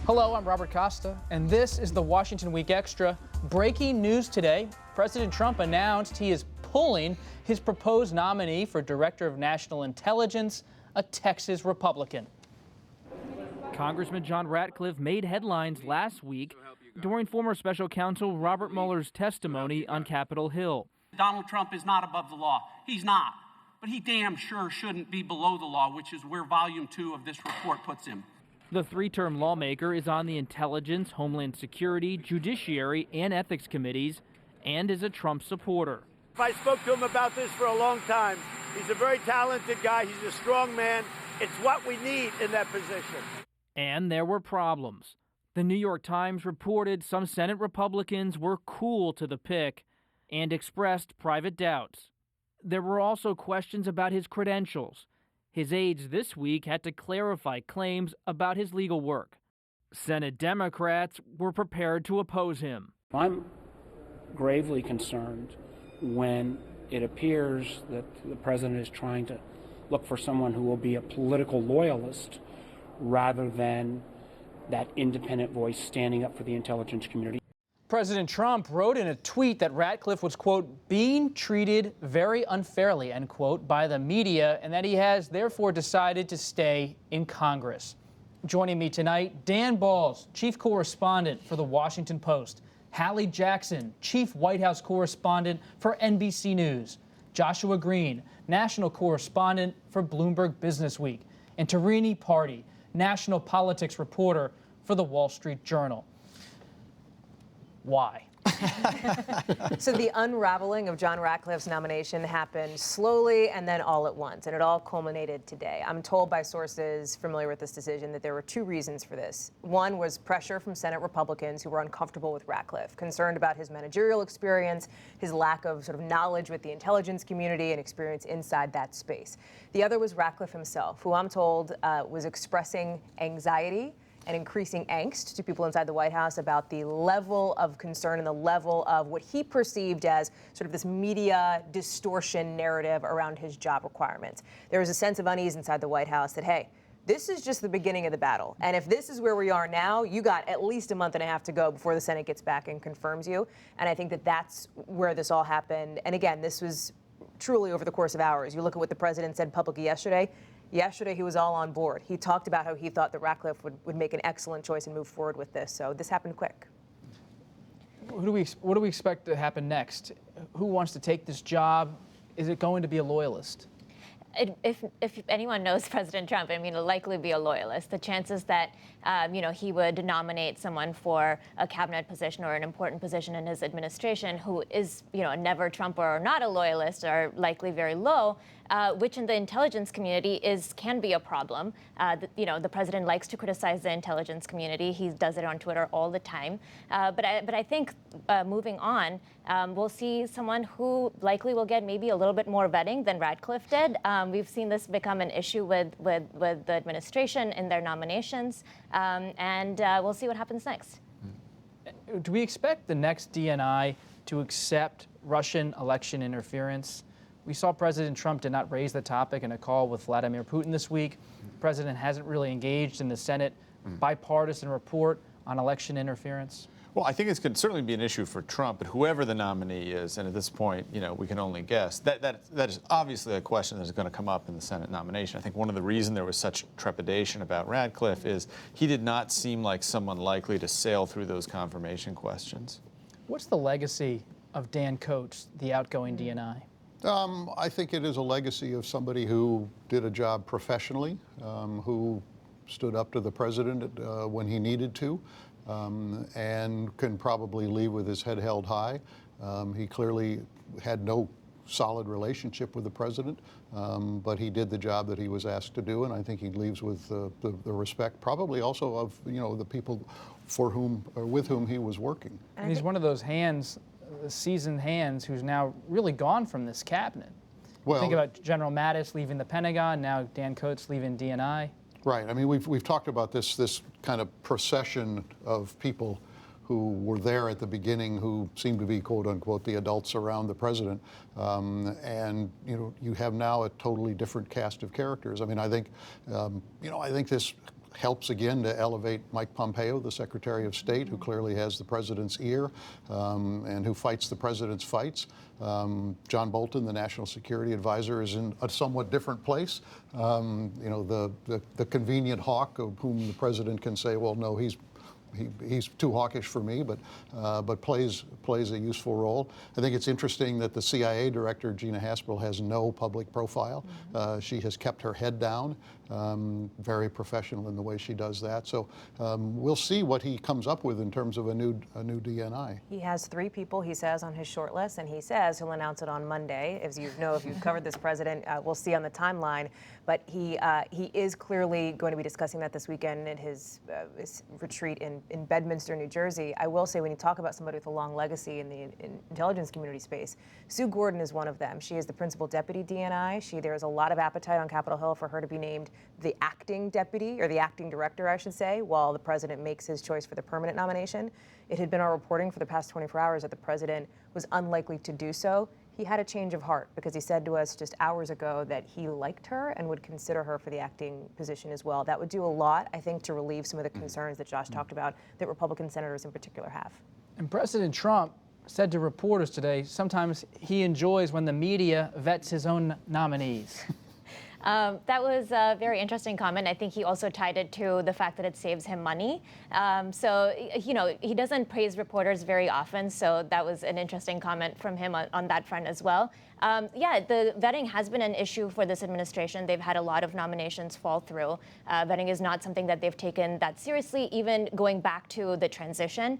Hello, I'm Robert Costa, and this is the Washington Week Extra. Breaking news today, President Trump announced he is pulling his proposed nominee for Director of National Intelligence, a Texas Republican. Congressman John Ratcliffe made headlines last week during former special counsel Robert Mueller's testimony on Capitol Hill. Donald Trump is not above the law. He's not. But he damn sure shouldn't be below the law, which is where Volume 2 of this report puts him. The three-term lawmaker is on the Intelligence, Homeland Security, Judiciary, and Ethics committees, and is a Trump supporter. I spoke to him about this for a long time. He's a very talented guy. He's a strong man. It's what we need in that position. And there were problems. The New York Times reported some Senate Republicans were cool to the pick and expressed private doubts. There were also questions about his credentials. His aides this week had to clarify claims about his legal work. Senate Democrats were prepared to oppose him. I'm gravely concerned when it appears that the president is trying to look for someone who will be a political loyalist rather than that independent voice standing up for the intelligence community. President Trump wrote in a tweet that Ratcliffe was, quote, being treated very unfairly, end quote, by the media, and that he has therefore decided to stay in Congress. Joining me tonight, Dan Balz, chief correspondent for The Washington Post, Hallie Jackson, chief White House correspondent for NBC News, Joshua Green, national correspondent for Bloomberg Businessweek, and Tarini Parti, national politics reporter for The Wall Street Journal. Why? So the unraveling of John Ratcliffe's nomination happened slowly and then all at once, and it all culminated today. I'm told by sources familiar with this decision that there were two reasons for this. One was pressure from Senate Republicans who were uncomfortable with Ratcliffe, concerned about his managerial experience, his lack of sort of knowledge with the intelligence community and experience inside that space. The other was Ratcliffe himself, who I'm told was expressing anxiety and increasing angst to people inside the White House about the level of concern and the level of what he perceived as sort of this media distortion narrative around his job requirements. There was a sense of unease inside the White House that, hey, this is just the beginning of the battle. And if this is where we are now, you got at least a month and a half to go before the Senate gets back and confirms you. And I think that that's where this all happened. And again, this was truly over the course of hours. You look at what the president said publicly yesterday. Yesterday, he was all on board. He talked about how he thought that Ratcliffe would make an excellent choice and move forward with this. So this happened quick. What do we expect to happen next? Who wants to take this job? Is it going to be a loyalist? If anyone knows President Trump, I mean, it'll likely be a loyalist. The chances that, he would nominate someone for a cabinet position or an important position in his administration who is, a never Trumper or not a loyalist are likely very low, which in the intelligence community can be a problem. The president likes to criticize the intelligence community. He does it on Twitter all the time. But I think moving on, we'll see someone who likely will get maybe a little bit more vetting than Ratcliffe did. We've seen this become an issue with the administration in their nominations, and we'll see what happens next. Do we expect the next DNI to accept Russian election interference? We saw President Trump did not raise the topic in a call with Vladimir Putin this week. The president hasn't really engaged in the Senate bipartisan report on election interference. Well, I think it could certainly be an issue for Trump, but whoever the nominee is, and at this point, we can only guess, that is obviously a question that is going to come up in the Senate nomination. I think one of the reasons there was such trepidation about Ratcliffe is he did not seem like someone likely to sail through those confirmation questions. What's the legacy of Dan Coats, the outgoing DNI? I think it is a legacy of somebody who did a job professionally, who stood up to the president when he needed to, and can probably leave with his head held high. He clearly had no solid relationship with the president, but he did the job that he was asked to do, and I think he leaves with the respect, probably also of the people with whom he was working. And he's one of those seasoned hands who's now really gone from this cabinet. Well, think about General Mattis leaving the Pentagon, now Dan Coats leaving DNI. Right. I mean, we've talked about this kind of procession of people who were there at the beginning, who seem to be, quote unquote, the adults around the president, and you have now a totally different cast of characters. I mean, I think this helps again to elevate Mike Pompeo, the Secretary of State, who clearly has the president's ear and who fights the president's fights. John Bolton, the National Security Advisor, is in a somewhat different place. You know, the convenient hawk of whom the president can say, well, no, he's too hawkish for me, but plays a useful role. I think it's interesting that the CIA director, Gina Haspel, has no public profile. She has kept her head down, very professional in the way she does that. So we'll see what he comes up with in terms of a new DNI. He has 3 people, he says, on his short list, and he says he'll announce it on Monday. As you know, if you've covered this president, we'll see on the timeline. But he is clearly going to be discussing that this weekend at his retreat in Bedminster, New Jersey. I will say, when you talk about somebody with a long legacy in the intelligence community space, Sue Gordon is one of them. She is the principal deputy DNI. There is a lot of appetite on Capitol Hill for her to be named the acting deputy, or the acting director, I should say, while the president makes his choice for the permanent nomination. It had been our reporting for the past 24 hours that the president was unlikely to do so. He had a change of heart, because he said to us just hours ago that he liked her and would consider her for the acting position as well. That would do a lot, I think, to relieve some of the concerns that Josh talked about that Republican senators in particular have. And President Trump said to reporters today, sometimes he enjoys when the media vets his own nominees. That was a very interesting comment. I think he also tied it to the fact that it saves him money. So, you know, he doesn't praise reporters very often, so that was an interesting comment from him on that front as well. Yeah, the vetting has been an issue for this administration. They've had a lot of nominations fall through. Vetting is not something that they've taken that seriously, even going back to the transition.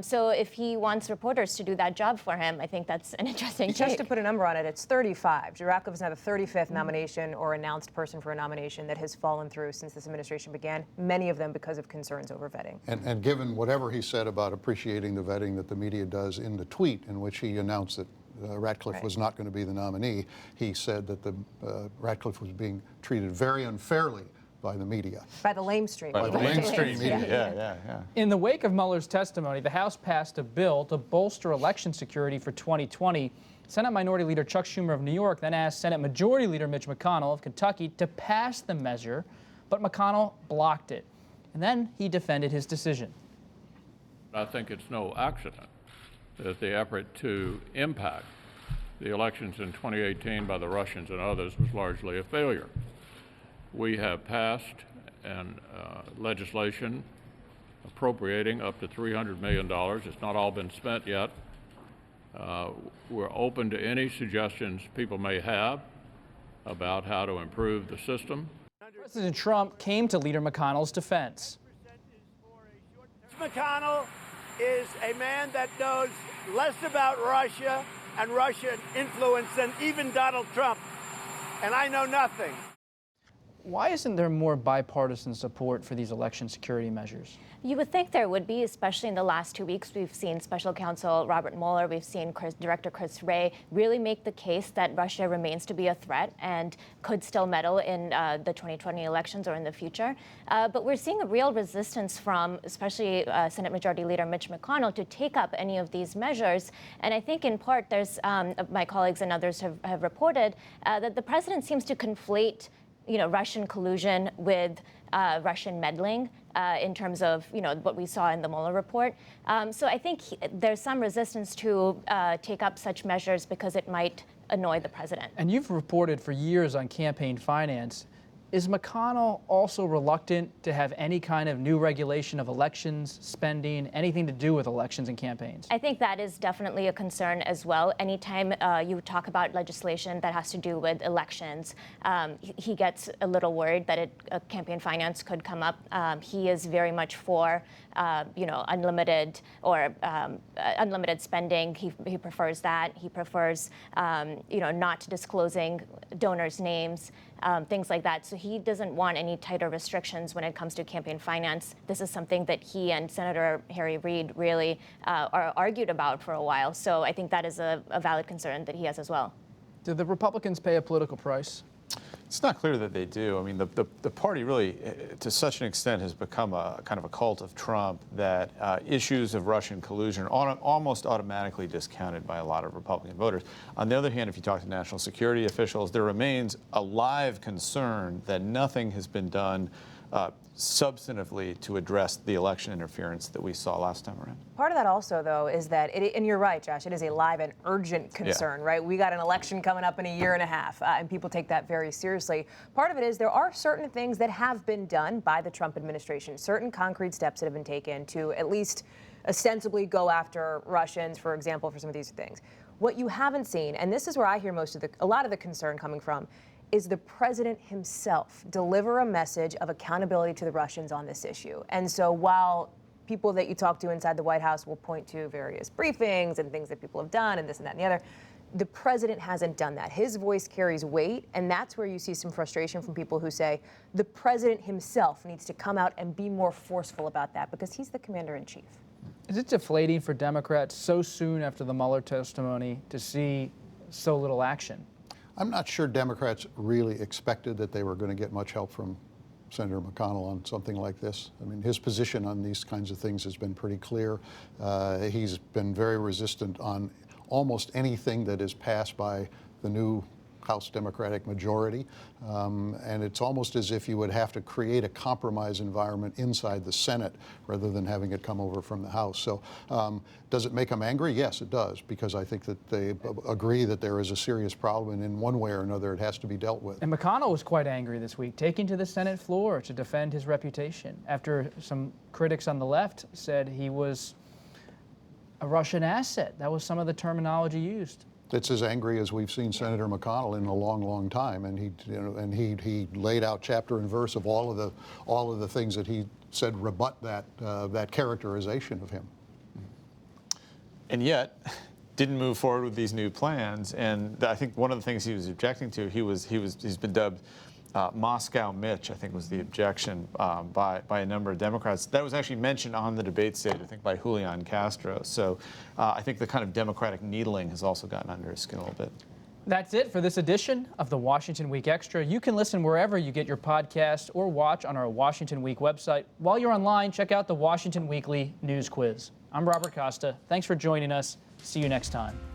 So if he wants reporters to do that job for him, I think that's an interesting take. Just to put a number on it, it's 35. Ratcliffe is now the 35th nomination or announced person for a nomination that has fallen through since this administration began, many of them because of concerns over vetting. And given whatever he said about appreciating the vetting that the media does in the tweet in which he announced that Ratcliffe was not going to be the nominee, he said that Ratcliffe was being treated very unfairly by the media. By the lamestream. By the lamestream media, yeah. In the wake of Mueller's testimony, the House passed a bill to bolster election security for 2020. Senate Minority Leader Chuck Schumer of New York then asked Senate Majority Leader Mitch McConnell of Kentucky to pass the measure, but McConnell blocked it. And then he defended his decision. I think it's no accident that the effort to impact the elections in 2018 by the Russians and others was largely a failure. We have passed legislation appropriating up to $300 million. It's not all been spent yet. We're open to any suggestions people may have about how to improve the system. President Trump came to Leader McConnell's defense. McConnell is a man that knows less about Russia and Russian influence than even Donald Trump, and I know nothing. Why isn't there more bipartisan support for these election security measures? You would think there would be, especially in the last 2 weeks. We've seen Special Counsel Robert Mueller, we've seen Director Chris Wray really make the case that Russia remains to be a threat and could still meddle in the 2020 elections or in the future. But we're seeing a real resistance from especially Senate Majority Leader Mitch McConnell to take up any of these measures. And I think in part there's, my colleagues and others have reported that the president seems to conflate Russian collusion with Russian meddling in terms of, what we saw in the Mueller report. So I think there's some resistance to take up such measures because it might annoy the president. And you've reported for years on campaign finance. Is McConnell also reluctant to have any kind of new regulation of elections, spending, anything to do with elections and campaigns? I think that is definitely a concern as well. Anytime you talk about legislation that has to do with elections, he gets a little worried that campaign finance could come up. He is very much for unlimited spending. He prefers that. He prefers not disclosing donors' names. Things like that. So he doesn't want any tighter restrictions when it comes to campaign finance. This is something that he and Senator Harry Reid really argued about for a while. So I think that is a valid concern that he has as well. Do the Republicans pay a political price? It's not clear that they do. I mean, the party really, to such an extent, has become a kind of a cult of Trump that issues of Russian collusion are almost automatically discounted by a lot of Republican voters. On the other hand, if you talk to national security officials, there remains a live concern that nothing has been done substantively to address the election interference that we saw last time around. Part of that also, though, is that, and you're right, Josh, it is a live and urgent concern, right? We got an election coming up in a year and a half, and people take that very seriously. Part of it is there are certain things that have been done by the Trump administration, certain concrete steps that have been taken to at least ostensibly go after Russians, for example, for some of these things. What you haven't seen, and this is where I hear a lot of the concern coming from, is the president himself deliver a message of accountability to the Russians on this issue. And so while people that you talk to inside the White House will point to various briefings and things that people have done and this and that and the other, the president hasn't done that. His voice carries weight, and that's where you see some frustration from people who say the president himself needs to come out and be more forceful about that because he's the commander-in-chief. Is it deflating for Democrats so soon after the Mueller testimony to see so little action? I'm not sure Democrats really expected that they were going to get much help from Senator McConnell on something like this. I mean, his position on these kinds of things has been pretty clear. He's been very resistant on almost anything that is passed by the new House Democratic majority. And it's almost as if you would have to create a compromise environment inside the Senate rather than having it come over from the House. So does it make them angry? Yes, it does, because I think that they agree that there is a serious problem, and in one way or another it has to be dealt with. And McConnell was quite angry this week, taking to the Senate floor to defend his reputation after some critics on the left said he was a Russian asset. That was some of the terminology used. It's as angry as we've seen Senator McConnell in a long, long time, and he laid out chapter and verse of all of the things that he said rebut that characterization of him. And yet, didn't move forward with these new plans. And I think one of the things he was objecting to, he's been dubbed Moscow Mitch, I think was the objection by a number of Democrats. That was actually mentioned on the debate stage, I think, by Julian Castro. So I think the kind of Democratic needling has also gotten under his skin a little bit. That's it for this edition of the Washington Week Extra. You can listen wherever you get your podcast or watch on our Washington Week website. While you're online, check out the Washington Weekly News Quiz. I'm Robert Costa. Thanks for joining us. See you next time.